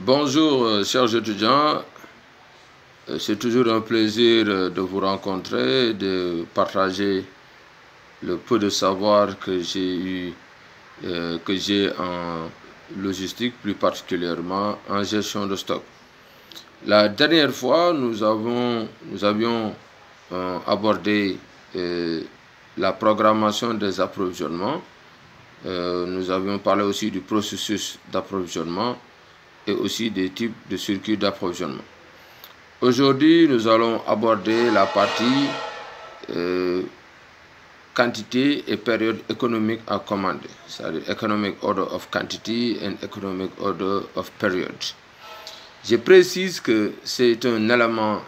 Bonjour, chers étudiants. C'est toujours un plaisir de vous rencontrer, de partager le peu de savoir que j'ai en logistique, plus particulièrement en gestion de stock. La dernière fois, nous avions abordé la programmation des approvisionnements. Nous avions parlé aussi du processus d'approvisionnement et aussi des types de circuits d'approvisionnement. Aujourd'hui, nous allons aborder la partie quantité et période économique à commander, c'est-à-dire Economic Order of Quantity and Economic Order of Period. Je précise que c'est un élément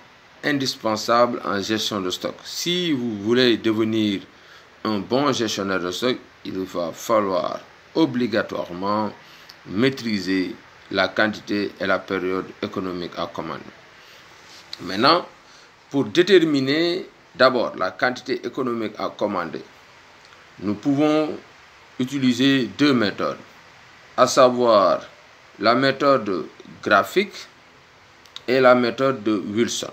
indispensable en gestion de stock. Si vous voulez devenir un bon gestionnaire de stock, il va falloir obligatoirement maîtriser la quantité et la période économique à commander. Maintenant, pour déterminer d'abord la quantité économique à commander, nous pouvons utiliser deux méthodes, à savoir la méthode graphique et la méthode de Wilson.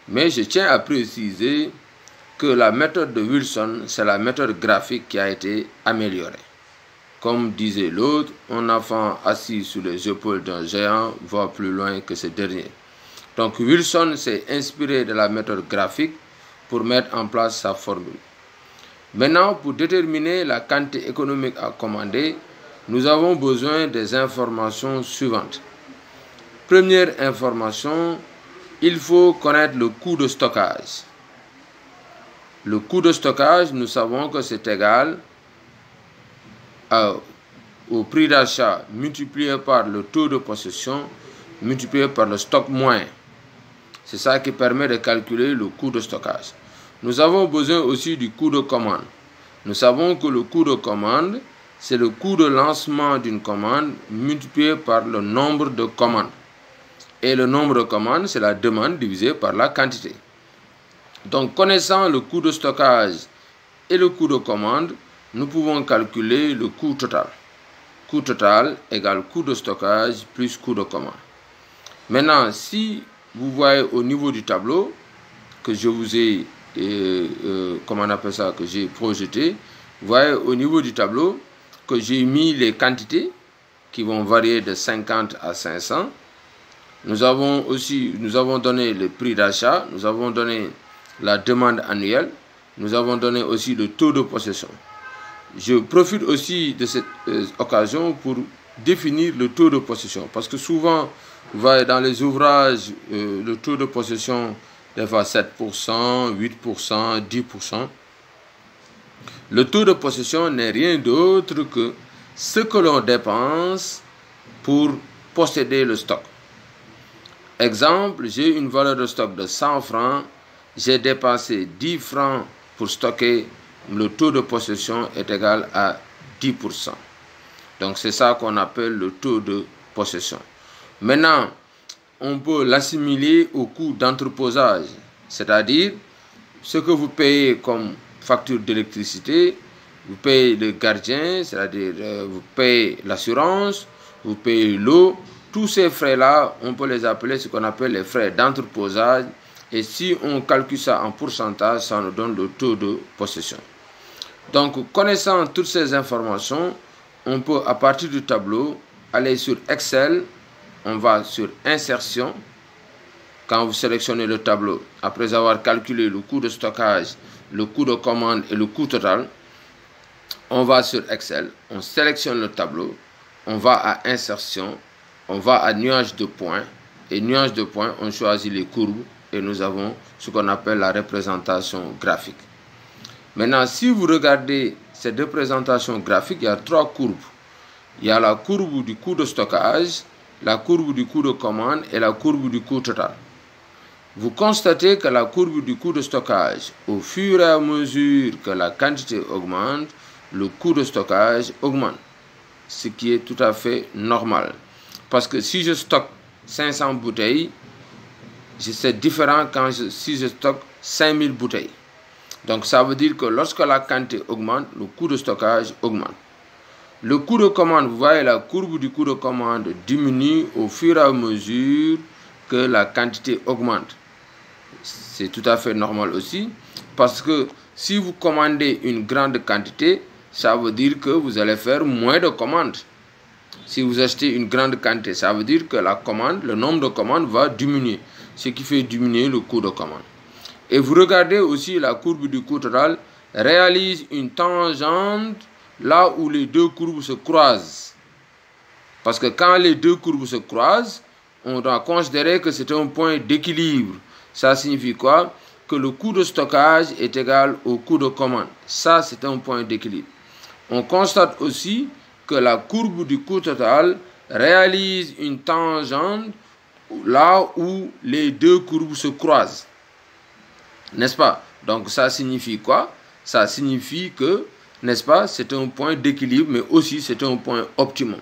Mais je tiens à préciser que la méthode de Wilson, c'est la méthode graphique qui a été améliorée. Comme disait l'autre, un enfant assis sur les épaules d'un géant voit plus loin que ce dernier. Donc Wilson s'est inspiré de la méthode graphique pour mettre en place sa formule. Maintenant, pour déterminer la quantité économique à commander, nous avons besoin des informations suivantes. Première information, il faut connaître le coût de stockage. Le coût de stockage, nous savons que c'est égal au prix d'achat multiplié par le taux de possession multiplié par le stock moyen. C'est ça qui permet de calculer le coût de stockage. Nous avons besoin aussi du coût de commande. Nous savons que le coût de commande, c'est le coût de lancement d'une commande multiplié par le nombre de commandes. Et le nombre de commandes, c'est la demande divisée par la quantité. Donc, connaissant le coût de stockage et le coût de commande, nous pouvons calculer le coût total. Coût total égale coût de stockage plus coût de commande. Maintenant, si vous voyez au niveau du tableau que je vous ai, que j'ai projeté, vous voyez au niveau du tableau que j'ai mis les quantités qui vont varier de 50 à 500. Nous avons donné le prix d'achat, nous avons donné la demande annuelle, nous avons donné aussi le taux de possession. Je profite aussi de cette occasion pour définir le taux de possession, parce que souvent, vous voyez dans les ouvrages, le taux de possession, des fois 7%, 8%, 10%. Le taux de possession n'est rien d'autre que ce que l'on dépense pour posséder le stock. Exemple, j'ai une valeur de stock de 100 francs, j'ai dépensé 10 francs pour stocker, le taux de possession est égal à 10%. Donc c'est ça qu'on appelle le taux de possession. Maintenant, on peut l'assimiler au coût d'entreposage, c'est-à-dire ce que vous payez comme facture d'électricité, vous payez le gardien, c'est-à-dire vous payez l'assurance, vous payez l'eau. Tous ces frais-là, on peut les appeler ce qu'on appelle les frais d'entreposage. Et si on calcule ça en pourcentage, ça nous donne le taux de possession. Donc, connaissant toutes ces informations, on peut, à partir du tableau, aller sur Excel. On va sur Insertion. Quand vous sélectionnez le tableau, après avoir calculé le coût de stockage, le coût de commande et le coût total, on va sur Excel, on sélectionne le tableau, on va à Insertion, on va à Nuage de points, et Nuage de points, on choisit les courbes, et nous avons ce qu'on appelle la représentation graphique. Maintenant, si vous regardez cette représentation graphique, il y a trois courbes. Il y a la courbe du coût de stockage, la courbe du coût de commande et la courbe du coût total. Vous constatez que la courbe du coût de stockage, au fur et à mesure que la quantité augmente, le coût de stockage augmente, ce qui est tout à fait normal. Parce que si je stocke 500 bouteilles, c'est différent si je stocke 5000 bouteilles. Donc ça veut dire que lorsque la quantité augmente, le coût de stockage augmente. Le coût de commande, vous voyez la courbe du coût de commande diminue au fur et à mesure que la quantité augmente. C'est tout à fait normal aussi, parce que si vous commandez une grande quantité, ça veut dire que vous allez faire moins de commandes. Si vous achetez une grande quantité, ça veut dire que la commande, le nombre de commandes va diminuer, ce qui fait diminuer le coût de commande. Et vous regardez aussi la courbe du coût total réalise une tangente là où les deux courbes se croisent. Parce que quand les deux courbes se croisent, on doit considérer que c'est un point d'équilibre. Ça signifie quoi? Que le coût de stockage est égal au coût de commande. Ça, c'est un point d'équilibre. On constate aussi que la courbe du coût total réalise une tangente là où les deux courbes se croisent. N'est-ce pas? Donc ça signifie quoi? Ça signifie que, n'est-ce pas, c'est un point d'équilibre, mais aussi c'est un point optimum.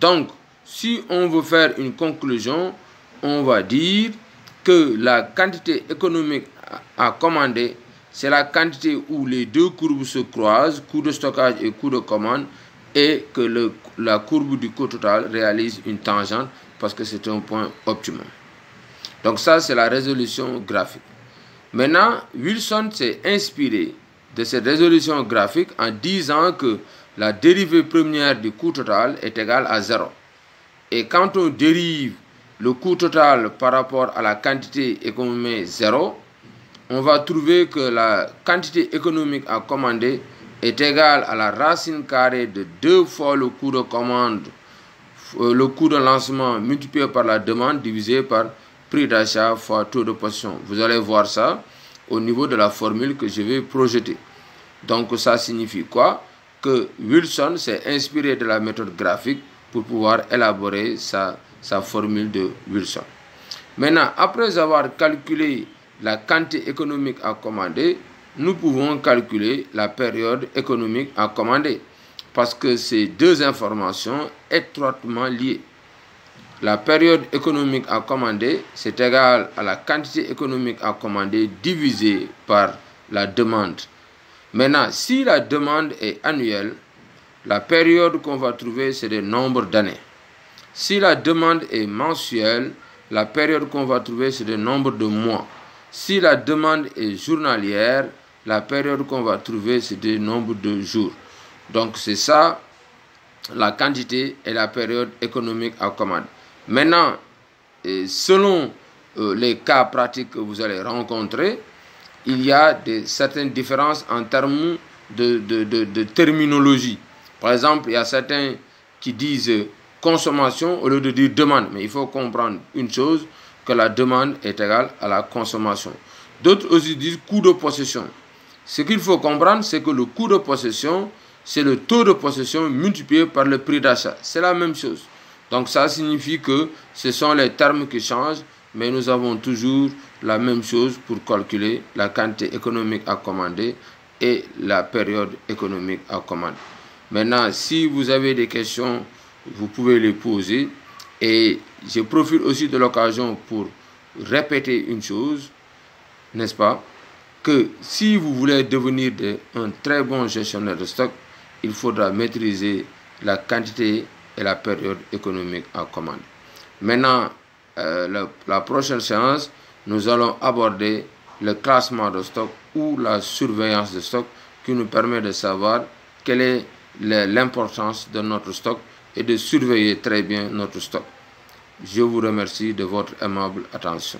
Donc, si on veut faire une conclusion, on va dire que la quantité économique à commander, c'est la quantité où les deux courbes se croisent, coût de stockage et coût de commande, et que la courbe du coût total réalise une tangente parce que c'est un point optimum. Donc ça, c'est la résolution graphique. Maintenant, Wilson s'est inspiré de cette résolution graphique en disant que la dérivée première du coût total est égale à 0. Et quand on dérive le coût total par rapport à la quantité et qu'on met 0, on va trouver que la quantité économique à commander est égale à la racine carrée de 2 fois le coût de commande, le coût de lancement multiplié par la demande divisé par prix d'achat fois taux de possession. Vous allez voir ça au niveau de la formule que je vais projeter. Donc ça signifie quoi? Que Wilson s'est inspiré de la méthode graphique pour pouvoir élaborer sa formule de Wilson. Maintenant, après avoir calculé la quantité économique à commander, nous pouvons calculer la période économique à commander, parce que ces deux informations étroitement liées. La période économique à commander, c'est égal à la quantité économique à commander divisée par la demande. Maintenant, si la demande est annuelle, la période qu'on va trouver, c'est le nombre d'années. Si la demande est mensuelle, la période qu'on va trouver, c'est le nombre de mois. Si la demande est journalière, la période qu'on va trouver, c'est le nombre de jours. Donc, c'est ça, la quantité et la période économique à commander. Maintenant, selon les cas pratiques que vous allez rencontrer, il y a certaines différences en termes de terminologie. Par exemple, il y a certains qui disent consommation au lieu de dire demande. Mais il faut comprendre une chose, que la demande est égale à la consommation. D'autres aussi disent coût de possession. Ce qu'il faut comprendre, c'est que le coût de possession, c'est le taux de possession multiplié par le prix d'achat. C'est la même chose. Donc ça signifie que ce sont les termes qui changent, mais nous avons toujours la même chose pour calculer la quantité économique à commander et la période économique à commander. Maintenant, si vous avez des questions, vous pouvez les poser. Et je profite aussi de l'occasion pour répéter une chose, n'est-ce pas? Que si vous voulez devenir un très bon gestionnaire de stock, il faudra maîtriser la quantité et la période économique à commander. Maintenant, la prochaine séance, nous allons aborder le classement de stock ou la surveillance de stock qui nous permet de savoir quelle est l'importance de notre stock et de surveiller très bien notre stock. Je vous remercie de votre aimable attention.